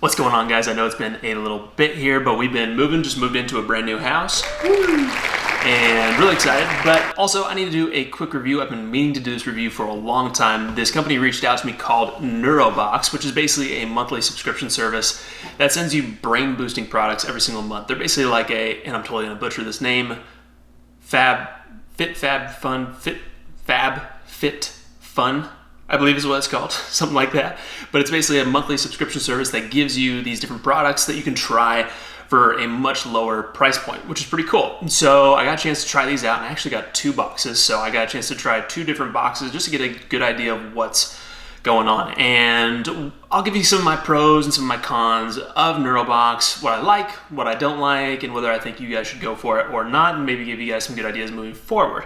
What's going on, guys? I know it's been a little bit here, but we've been just moved into a brand new house. Woo! And really excited, but also I need to do a quick review. I've been meaning to do this review for a long time. This company reached out to me called Neurobox, which is basically a monthly subscription service that sends you brain boosting products every single month. They're basically like and I'm totally gonna butcher this name, Fit Fun, I believe is what it's called, something like that. But it's basically a monthly subscription service that gives you these different products that you can try for a much lower price point, which is pretty cool. So I got a chance to try these out, and I actually got 2 boxes. So I got a chance to try 2 different boxes just to get a good idea of what's going on. And I'll give you some of my pros and some of my cons of Neurobox, what I like, what I don't like, and whether I think you guys should go for it or not, and maybe give you guys some good ideas moving forward.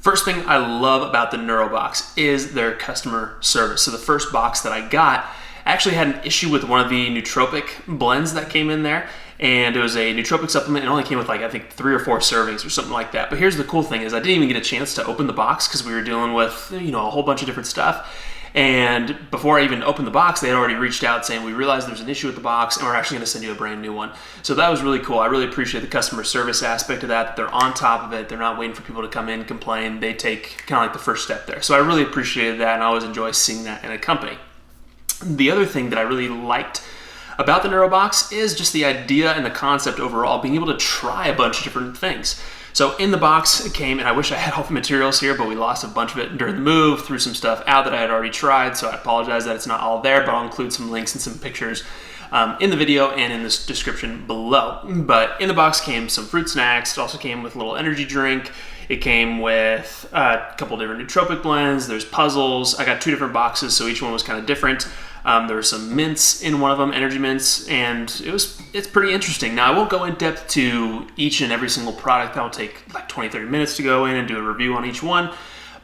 First thing I love about the Neurobox is their customer service. So the first box that I got actually had an issue with one of the Nootropic blends that came in there. And it was a nootropic supplement. It only came with I think 3 or 4 servings or something like that. But here's the cool thing is I didn't even get a chance to open the box because we were dealing with a whole bunch of different stuff. And before I even opened the box, they had already reached out saying, we realized there's an issue with the box and we're actually going to send you a brand new one. So that was really cool. I really appreciate the customer service aspect of that they're on top of it. They're not waiting for people to come in and complain. They take kind of like the first step there. So I really appreciated that, and I always enjoy seeing that in a company. The other thing that I really liked about the Neurobox is just the idea and the concept overall, being able to try a bunch of different things. So in the box it came, and I wish I had all the materials here, but we lost a bunch of it during the move, threw some stuff out that I had already tried, so I apologize that it's not all there, but I'll include some links and some pictures in the video and in the description below. But in the box came some fruit snacks. It also came with a little energy drink. It came with a couple different nootropic blends. There's puzzles. I got 2 different boxes, so each one was kind of different. There were some mints in one of them, energy mints, and it's pretty interesting. Now, I won't go in depth to each and every single product. That will take like 20-30 minutes to go in and do a review on each one,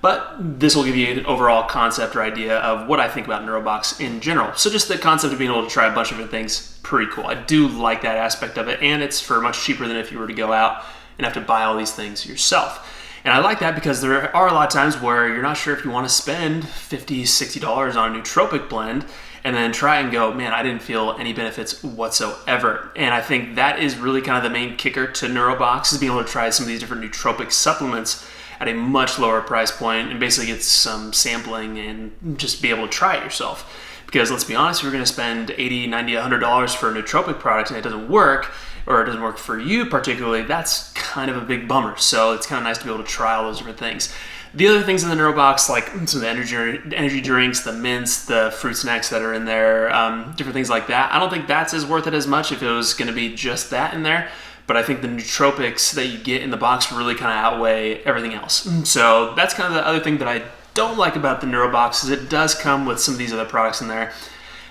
but this will give you an overall concept or idea of what I think about Neurobox in general. So just the concept of being able to try a bunch of different things, pretty cool. I do like that aspect of it, and it's for much cheaper than if you were to go out and have to buy all these things yourself. And I like that because there are a lot of times where you're not sure if you want to spend $50, $60 on a nootropic blend and then try and go, man, I didn't feel any benefits whatsoever. And I think that is really kind of the main kicker to Neurobox, is being able to try some of these different nootropic supplements at a much lower price point and basically get some sampling and just be able to try it yourself. Because let's be honest, if you're going to spend $80, $90, $100 for a nootropic product and it doesn't work, or it doesn't work for you particularly, that's kind of a big bummer. So it's kind of nice to be able to try all those different things. The other things in the Neurobox, like some of the energy drinks, the mints, the fruit snacks that are in there, different things like that, I don't think that's as worth it as much if it was going to be just that in there. But I think the nootropics that you get in the box really kind of outweigh everything else. So that's kind of the other thing that I don't like about the Neurobox, is it does come with some of these other products in there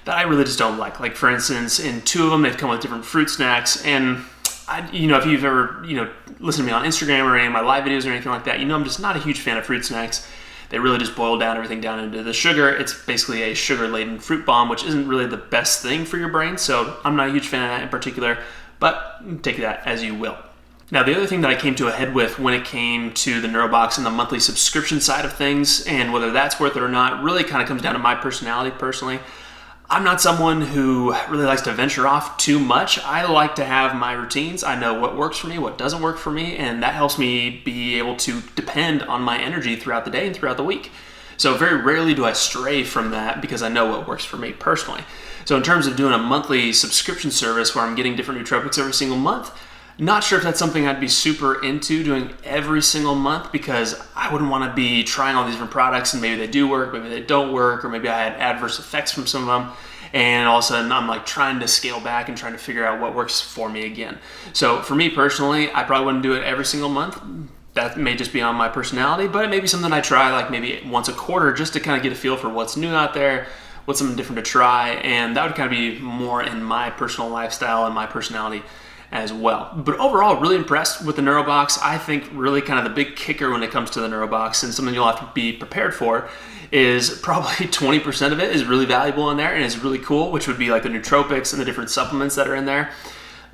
that I really just don't like. Like for instance, in 2 of them, they've come with different fruit snacks, and if you've ever listened to me on Instagram or any of my live videos or anything like that, I'm just not a huge fan of fruit snacks. They really just boil everything down into the sugar. It's basically a sugar-laden fruit bomb, which isn't really the best thing for your brain. So I'm not a huge fan of that in particular, but take that as you will. Now, the other thing that I came to a head with when it came to the Neurobox and the monthly subscription side of things, and whether that's worth it or not, really kind of comes down to my personality personally. I'm not someone who really likes to venture off too much. I like to have my routines. I know what works for me, what doesn't work for me, and that helps me be able to depend on my energy throughout the day and throughout the week. So very rarely do I stray from that because I know what works for me personally. So in terms of doing a monthly subscription service where I'm getting different nootropics every single month, not sure if that's something I'd be super into doing every single month, because I wouldn't want to be trying all these different products and maybe they do work, maybe they don't work, or maybe I had adverse effects from some of them. And all of a sudden I'm like trying to scale back and trying to figure out what works for me again. So for me personally, I probably wouldn't do it every single month. That may just be on my personality, but it may be something I try like maybe once a quarter just to kind of get a feel for what's new out there, what's something different to try. And that would kind of be more in my personal lifestyle and my personality as well. But overall, really impressed with the Neurobox. I think really kind of the big kicker when it comes to the Neurobox, and something you'll have to be prepared for, is probably 20% of it is really valuable in there and is really cool, which would be like the nootropics and the different supplements that are in there.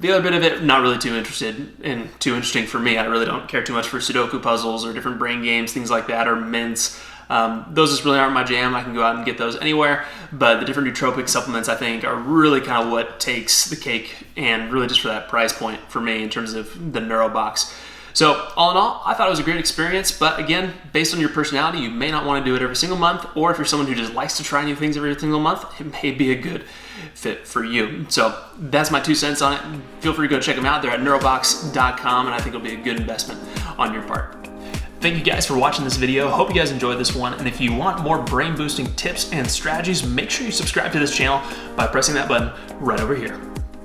The other bit of it, not really too interesting for me. I really don't care too much for Sudoku puzzles or different brain games, things like that, or mints. Those just really aren't my jam. I can go out and get those anywhere, but the different nootropic supplements I think are really kind of what takes the cake, and really just for that price point for me in terms of the Neurobox. So all in all, I thought it was a great experience, but again, based on your personality, you may not want to do it every single month, or if you're someone who just likes to try new things every single month, it may be a good fit for you. So that's my 2 cents on it. Feel free to go check them out. They're at neurobox.com, and I think it'll be a good investment on your part. Thank you guys for watching this video. Hope you guys enjoyed this one, and if you want more brain boosting tips and strategies, make sure you subscribe to this channel by pressing that button right over here.